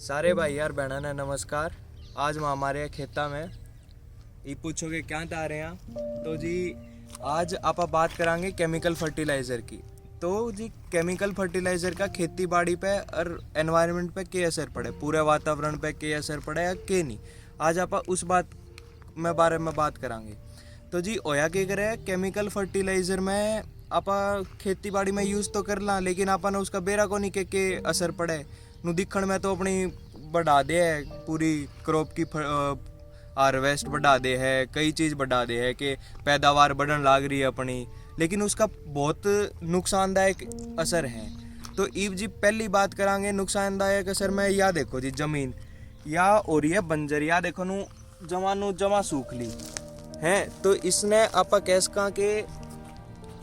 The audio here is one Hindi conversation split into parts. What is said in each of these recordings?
सारे भाई यार बहना ने नमस्कार। आज मैं हमारे खेता में ये पूछोगे क्या ता रहे हैं तो जी आज आप बात करांगे केमिकल फर्टिलाइज़र की। तो जी केमिकल फर्टिलाइज़र का खेती बाड़ी पे और एनवायरनमेंट पे क्या असर पड़े, पूरे वातावरण पे क्या असर पड़े या क्या नहीं, आज आप उस बात में बारे में बात करांगे। तो जी होया क्या करे, केमिकल फर्टिलाइज़र में आप खेती बाड़ी में यूज़ तो करला लेकिन आपने उसका बेरा को नहीं के असर पड़े नु दिखण में तो अपनी बढ़ा दे है, पूरी क्रॉप की हार्वेस्ट बढ़ा दे है, कई चीज़ बढ़ा दे है कि पैदावार बढ़न लाग रही है अपनी, लेकिन उसका बहुत नुकसानदायक असर है। तो ईब जी पहली बात करांगे नुकसानदायक असर में, या देखो जी जमीन या हो रही है बंजर, या देखो नु जमा सूख ली है, तो इसने आप कह सका कि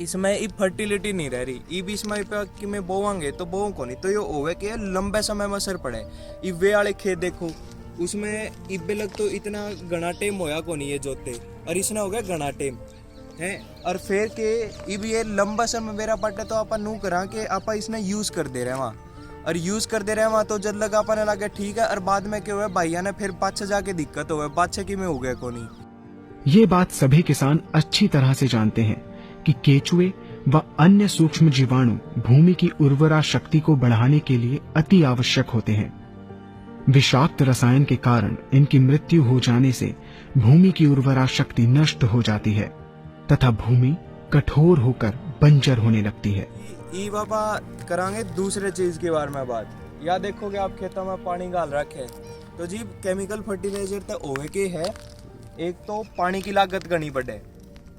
इसमें ई फर्टिलिटी नहीं रह रही। ई बीच में कि मैं बोवांगे तो बोव को नहीं, तो ये होवे कि लंबे समय में असर पड़े। ई वे वाले खेत देखो उसमें इब्बे लग तो इतना घना टेम होया को नहीं है जोते, और इसने हो गया घना टेम है, और फिर के इब ये लंबा समय मेरा पटे तो आप नू करा कि आप इसने यूज़ कर दे रहे वहाँ, और यूज़ कर दे रहे वहाँ तो जब लगा अपने लगे ठीक है, और बाद में क्या हुआ भैया ने फिर पाछे जाके दिक्कत हो गई, पाछे की में हो गया को नहीं। ये बात सभी किसान अच्छी तरह से जानते हैं कि केचुए व अन्य सूक्ष्म जीवाणु भूमि की उर्वरा शक्ति को बढ़ाने के लिए अति आवश्यक होते हैं। विषाक्त रसायन के कारण इनकी मृत्यु हो जाने से भूमि की उर्वरा शक्ति नष्ट हो जाती है तथा भूमि कठोर होकर बंजर होने लगती है। ई बाबा करांगे दूसरे चीज के बारे में बात। या देखोगे आप खेतों में पानी डाल रखे तो जी केमिकल फर्टिलाइजर तो ओवे के है, एक तो पानी की लागत गनी बढ़े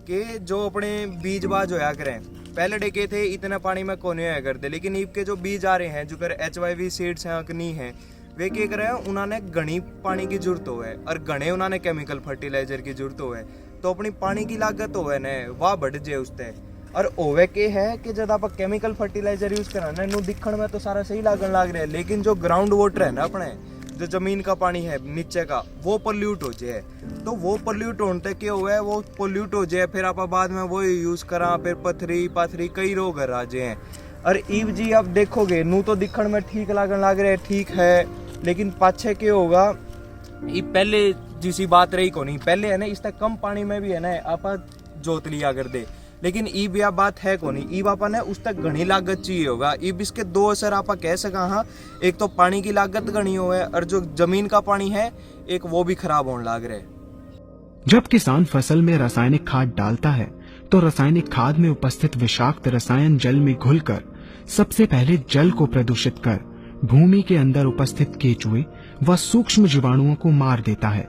कि जो अपने बीज बाज होया करें, पहले डेके थे इतना पानी में कौन होया करते, लेकिन ईब के जो बीज आ रहे हैं जो कर HYV सीड्स हैं अकनी हैं, वे क्या करे उन्होंने घनी पानी की जरूरत हो है और घने उन्होंने केमिकल फर्टिलाइजर की जरूरत हो है, तो अपनी पानी की लागत हो है न वह बढ़ जाए उससे। और ओवे के है कि जब आप केमिकल फर्टिलाइजर यूज करा नु दिखण में तो सारा सही लागन लाग रहा है, लेकिन जो ग्राउंड वाटर है ना अपने जो जमीन का पानी है नीचे का वो पोल्यूट हो जाए, तो वो पोल्यूट होने क्या हुआ है वो पोल्यूट हो जाए, फिर आप बाद में वो यूज करा, फिर पथरी पाथरी कई रोग आ जाए। और ईब जी आप देखोगे नू तो दिखण में ठीक लागन लाग रहा है, ठीक है, लेकिन पाछे क्या होगा, ये पहले जिसी बात रही को नहीं, पहले है ना इससे कम पानी में भी है ना आप जोत लिया कर दे, लेकिन ईब यह बात है को नहीं, ईब आपा ने उस तक घनी लागत चाहिए होगा। ईब इसके दो असर आप कह सका, हाँ एक तो पानी की लागत घनी हो है और जो जमीन का पानी है एक वो भी खराब होने लग रहा है। जब किसान फसल में रासायनिक खाद डालता है तो रासायनिक खाद में उपस्थित विषाक्त रसायन जल में घुलकर सबसे पहले जल को प्रदूषित कर भूमि के अंदर उपस्थित केचुए व सूक्ष्म जीवाणुओं को मार देता है।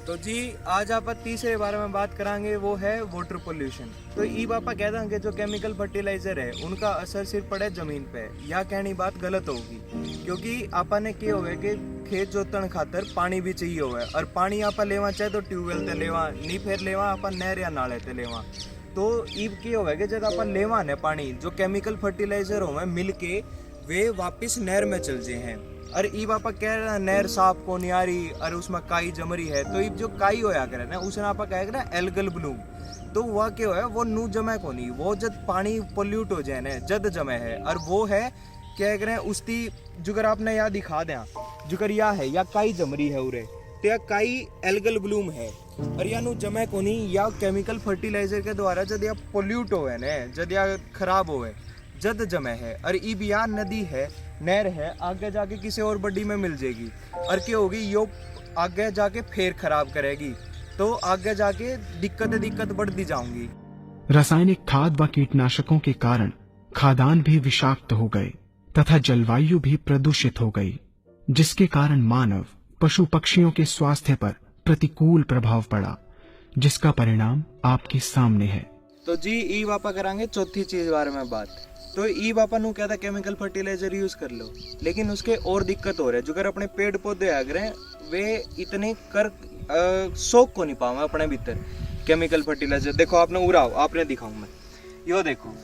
तो जी आज आप तीसरे बारे में बात करांगे, वो है वाटर पोल्यूशन। तो ई बापा कहते हैं कि जो केमिकल फर्टिलाइजर है उनका असर सिर्फ पड़े जमीन पे, या कहनी बात गलत होगी, क्योंकि आपा ने क्या हुआ कि खेत जोतन खातर पानी भी चाहिए हुआ है, और पानी आपा लेवा चाहे तो ट्यूबवेल ते लेवा, नहीं फिर लेवा आपा नहर या नाले ते लेवा। तो ईब क्या हुआ कि जब आपा लेवा ने पानी जो केमिकल फर्टिलाइजर हो मिल के वे वापिस नहर में चल जाए हैं, और ई बापा कह रहा नहर साफ को नहीं आ रही और उसमें काई जम रही है, तो जो काई होया करे ना उसने आपा कहेगा ना एल्गल ब्लूम, तो वह क्या है वो नू जमे को नहीं, वो जब पानी पोल्यूट हो जाए ना जद जमे है, और वो है क्या कह रहे हैं उसकी जुगर आपने या दिखा दें जुगर या है या काई जम रही है उरे, तो या काई एल्गल ब्लूम है, और या नू जमे को नहीं, या केमिकल फर्टिलाइजर के द्वारा जब या पोल्यूट हो है ना जब या खराब हो जद जमे है, और ई बिया नदी है नहर है आगे जाके किसी और बड्डी में मिल जाएगी, और क्या होगी यो आगे जाके फिर खराब करेगी, तो आगे जाके दिक्कत बढ़ती जाऊंगी। रासायनिक खाद व कीटनाशकों के कारण खाद्यान्न भी विषाक्त हो गए तथा जलवायु भी प्रदूषित हो गई, जिसके कारण मानव पशु पक्षियों के स्वास्थ्य पर प्रतिकूल प्रभाव पड़ा, जिसका परिणाम आपके सामने है। तो जी ई वापा करांगे चौथी चीज बारे में बात। तो ई बापा नू कहता केमिकल फर्टिलाइजर यूज कर लो, लेकिन उसके और दिक्कत हो रहा है, जो कर अपने पेड़ पौधे आ गए वे इतने कर सोख को नहीं पावा अपने भीतर केमिकल फर्टिलाइजर। देखो आपने उड़ाओ, आपने दिखाऊं मैं, यो देखो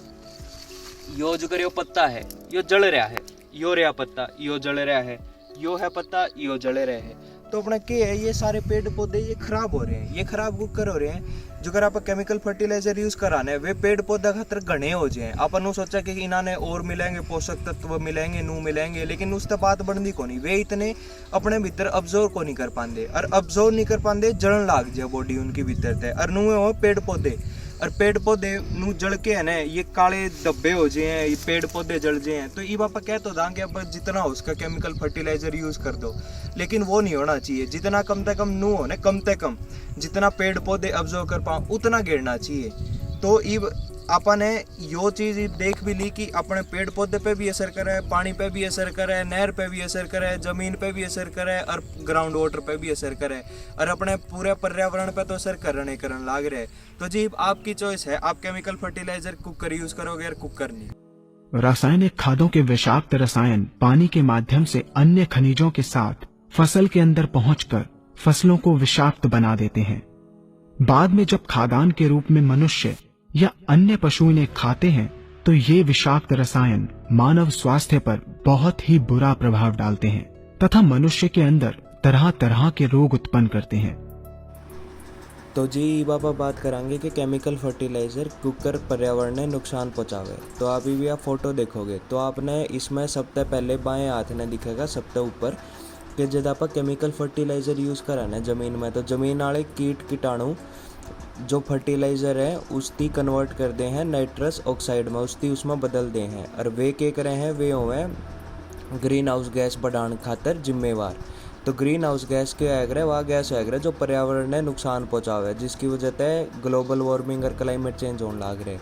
यो जो कर यो पत्ता है यो जल रहा है, यो रहा पत्ता यो जल रहा है, यो है पत्ता यो जल रहा है, तो अपना क्या है, ये सारे पेड़ पौधे ये खराब हो रहे हैं, ये खराब कुकर हो रहे हैं। जो अगर आप केमिकल फर्टिलाइजर यूज कराने वे पेड़ पौधा खातर घने हो जाए, अपन नु सोचा कि इन्होंने और मिलेंगे पोषक तत्व मिलेंगे नू मिलेंगे, लेकिन उससे बात बनती को नहीं, वे इतने अपने भीतर अब्जॉर्व को नहीं कर पाते, और अब्जॉर्व नहीं कर पाते जलन लाग जाए बॉडी उनकी भीतर थे, और नू हो पेड़ पौधे, और पेड़ पौधे नू जल के है ना ये काले धब्बे हो जाए, ये पेड़ पौधे जल जाए। तो ये पापा कह तो दां कि अब जितना हो उसका केमिकल फर्टिलाइजर यूज कर दो, लेकिन वो नहीं होना चाहिए। जितना कम से कम नू हो ना, कम से कम जितना पेड़ पौधे ऑब्जर्व कर पाओ उतना गिरना चाहिए। तो इब अपन ने यो चीज देख भी ली कि अपने पेड़ पौधे पे भी असर करे, पानी पे भी असर करे, नहर पे भी असर करे, जमीन पे भी असर करे, और ग्राउंड वाटर पे भी असर करे, और अपने पूरे पर्यावरण पे तो असर करने लाग रहे। तो जी आपकी चॉइस है, आप केमिकल फर्टिलाइजर कुकर यूज करोगे या कुकर नहीं। रासायनिक खादों के विषाक्त रसायन पानी के माध्यम से अन्य खनिजों के साथ फसल के अंदर पहुंचकर फसलों को विषाक्त बना देते हैं। बाद में जब खाद्यान्न के रूप में मनुष्य या अन्य पशु इन्हें खाते हैं तो ये विषाक्त रसायन मानव स्वास्थ्य पर बहुत ही बुरा प्रभाव डालते हैं तथा मनुष्य के अंदर तरह तरह के रोग उत्पन्न करते हैं। तो जी बाबा बात करांगे कि केमिकल फर्टिलाइजर कुकर पर्यावरण ने नुकसान पहुंचावे। तो अभी भी आप फोटो देखोगे तो आपने इसमें सबसे पहले बाएं हाथ ने दिखेगा सबसे ऊपर कि जब आप केमिकल फर्टिलाइजर यूज करा ना जमीन में, तो जमीन वाले कीट कीटाणु जो फर्टिलाइजर है उसकी कन्वर्ट कर दे हैं नाइट्रस ऑक्साइड में, उसमें बदल दे हैं, और वे क्या करे हैं, वे हुए ग्रीन हाउस गैस बढ़ाने खातर जिम्मेवार। तो ग्रीन हाउस गैस के आगरे वह गैस आगरे जो पर्यावरण ने नुकसान पहुंचावे, जिसकी वजह से ग्लोबल वार्मिंग और क्लाइमेट चेंज होने लग रहे।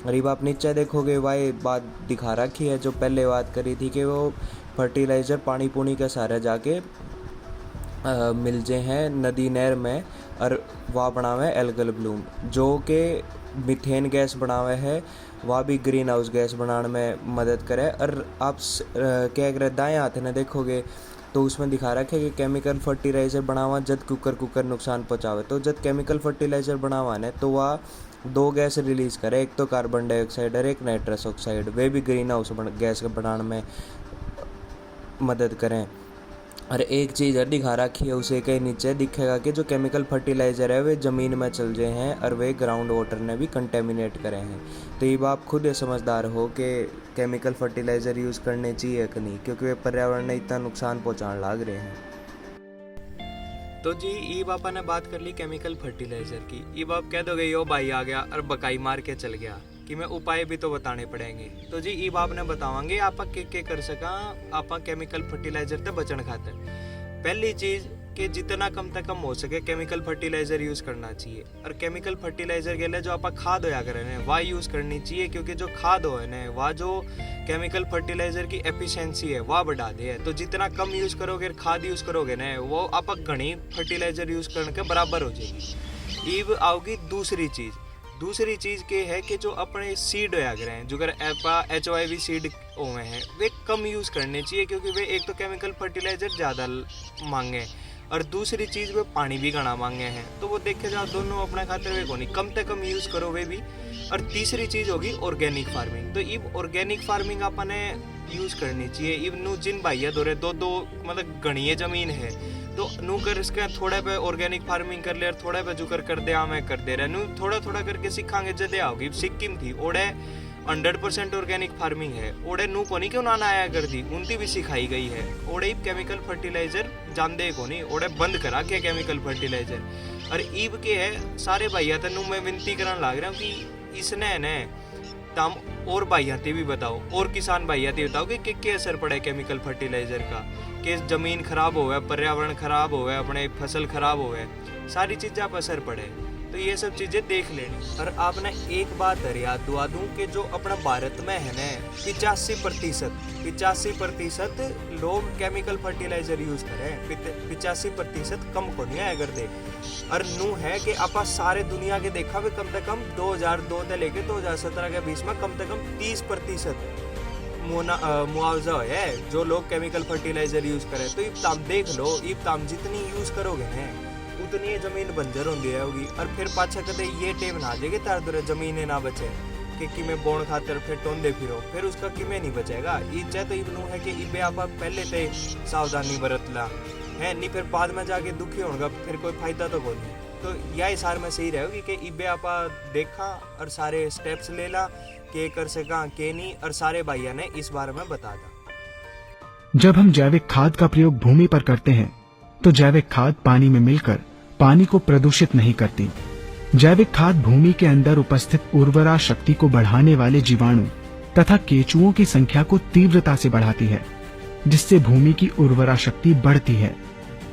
और आप नीचे देखोगे वह बात दिखा रखी है जो पहले बात करी थी कि वो फर्टिलाइजर पानी पुनी के सारे जाके मिल जाए हैं नदी नहर में, और वह बनावे एल्गल ब्लूम जो कि मीथेन गैस बनावे है, वह भी ग्रीन हाउस गैस बनाने में मदद करे। और आप क्या अगर दाएं हाथ ने देखोगे तो उसमें दिखा रखा है कि केमिकल फर्टिलाइजर बनावा जब कुकर नुकसान पहुंचावे। तो जब केमिकल फर्टिलाइजर बनावा ने तो वह दो गैस रिलीज करे, एक तो कार्बन डाइऑक्साइड और एक नाइट्रस ऑक्साइड, वे भी ग्रीन हाउस गैस बनाने में मदद करें। और एक चीज़ और दिखा रखी है उसे के नीचे दिखेगा कि जो केमिकल फर्टिलाइज़र है वे ज़मीन में चल गए हैं और वे ग्राउंड वाटर ने भी कंटेमिनेट करे हैं। तो ये आप खुद समझदार हो कि केमिकल फर्टिलाइज़र यूज़ करने चाहिए कि नहीं, क्योंकि वे पर्यावरण ने इतना नुकसान पहुंचाने लग रहे हैं। तो जी ये बापा ने बात कर ली केमिकल फर्टिलाइज़र की, ये बाप कह दोगे यो भाई आ गया और बकाई मार के चल गया कि मैं उपाय भी तो बताने पड़ेंगे। तो जी ये बाप ने बतावांगे आप के कर सका आप केमिकल फर्टिलाइजर से बचन खातर। पहली चीज कि जितना कम से कम हो सके केमिकल फर्टिलाइजर यूज करना चाहिए, और केमिकल फर्टिलाइजर के लिए जो आप खाद होया करें वह यूज करनी चाहिए, क्योंकि जो खाद हो ना वह जो केमिकल फर्टिलाइजर की एफिशिएंसी है वह बढ़ा दे है। तो जितना कम यूज करोगे खाद यूज करोगे ना वो आप घनी फर्टिलाइजर यूज करने के बराबर हो जाएगी। अब आओगी दूसरी चीज़ के है कि जो अपने सीड होया करें जो अगर HYV सीड हुए हैं वे कम यूज़ करने चाहिए, क्योंकि वे एक तो केमिकल फर्टिलाइजर ज़्यादा मांगे और दूसरी चीज़ वे पानी भी घना मांगे हैं। तो वो देखे जाओ दोनों अपने खातिर वे को नहीं कम से कम यूज़ करो वे भी। और तीसरी चीज़ होगी ऑर्गेनिक फार्मिंग। तो इब ऑर्गेनिक फार्मिंग अपने यूज़ करनी चाहिए। इब नू जिन भाइया दो दो मतलब गणीय ज़मीन है तो नू कर इसके थोड़े पे ऑर्गेनिक फार्मिंग कर ले और थोड़े पे जो कर दे मैं कर दे रहा नू थोड़ा थोड़ा करके सीखांगे जदे आओगी। सिक्किम थी ओडे 100% ऑर्गेनिक फार्मिंग है, ओडे नू को नहीं क्यों ना आया कर दी उनकी भी सिखाई गई है। ओडे केमिकल फर्टिलाइजर जानते को नहीं, ओडे बंद करा के केमिकल फर्टिलाइजर। और ईब के है सारे भाइया तनु मैं विनती करने लग रहा हूँ कि इसने ने तम और भाइयाती भी बताओ और किसान भाइयाती बताओ कि क्या असर पड़े केमिकल फर्टिलाइजर का, कि ज़मीन खराब हो गया, पर्यावरण खराब हो गया, अपने फसल खराब हो गए, सारी चीज़ें आप असर पड़े। तो ये सब चीज़ें देख लेनी। और आपने एक बात याद दुआ दूँ कि जो अपना भारत में है ना 85% लोग केमिकल फर्टिलाइजर यूज़ करें, 85% कम को नहीं आया करते। और नू है कि आप सारे दुनिया के देखा भी कम से कम 2002 से लेके 2017 के बीच में कम से कम 30% मुआवजा है जो लोग केमिकल फर्टिलाइजर यूज़ करें। तो इब ताम देख लो, इब ताम जितनी यूज़ करोगे ना उतनी ज़मीन बंजर होती होगी। और फिर पाछा कदे ये टेम ना आ जाएगी तार दूर ज़मीन ना बचे कि किमें बोण खातर फिर टोंदे फिरो, फिर उसका किमें नहीं बचेगा। ई चाहे तो इबनू है कि इबे आप पहले से सावधानी बरत ला है नहीं, फिर बाद में जाके दुखी होगा, फिर कोई फायदा तो कोई नहीं। तो यही सार में सही रहेगी कि इबे आप देखा और सारे स्टेप्स ले ला के कर सका के नहीं, और सारे भाइयों ने इस बारे में बता दा। जब हम जैविक खाद का प्रयोग भूमि पर करते हैं तो जैविक खाद पानी में मिलकर पानी को प्रदूषित नहीं करती। जैविक खाद भूमि के अंदर उपस्थित उर्वरा शक्ति को बढ़ाने वाले जीवाणु तथा केचुओं की संख्या को तीव्रता से बढ़ाती है, जिससे भूमि की उर्वरा शक्ति बढ़ती है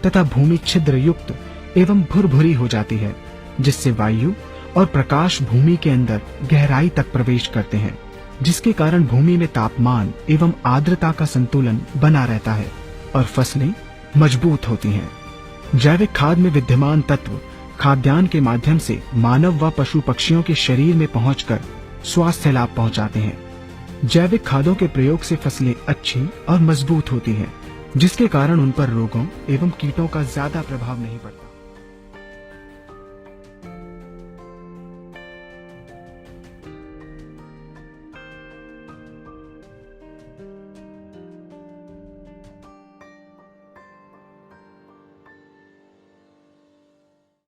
तथा भूमि छिद्र युक्त एवं भुरभुरी हो जाती है, जिससे वायु और प्रकाश भूमि के अंदर गहराई तक प्रवेश करते हैं, जिसके कारण भूमि में तापमान एवं आर्द्रता का संतुलन बना रहता है और फसलें मजबूत होती हैं। जैविक खाद में विद्यमान तत्व खाद्यान्न के माध्यम से मानव व पशु पक्षियों के शरीर में पहुंचकर स्वास्थ्य लाभ पहुंचाते हैं। जैविक खादों के प्रयोग से फसलें अच्छी और मजबूत होती हैं, जिसके कारण उन पर रोगों एवं कीटों का ज्यादा प्रभाव नहीं पड़ता।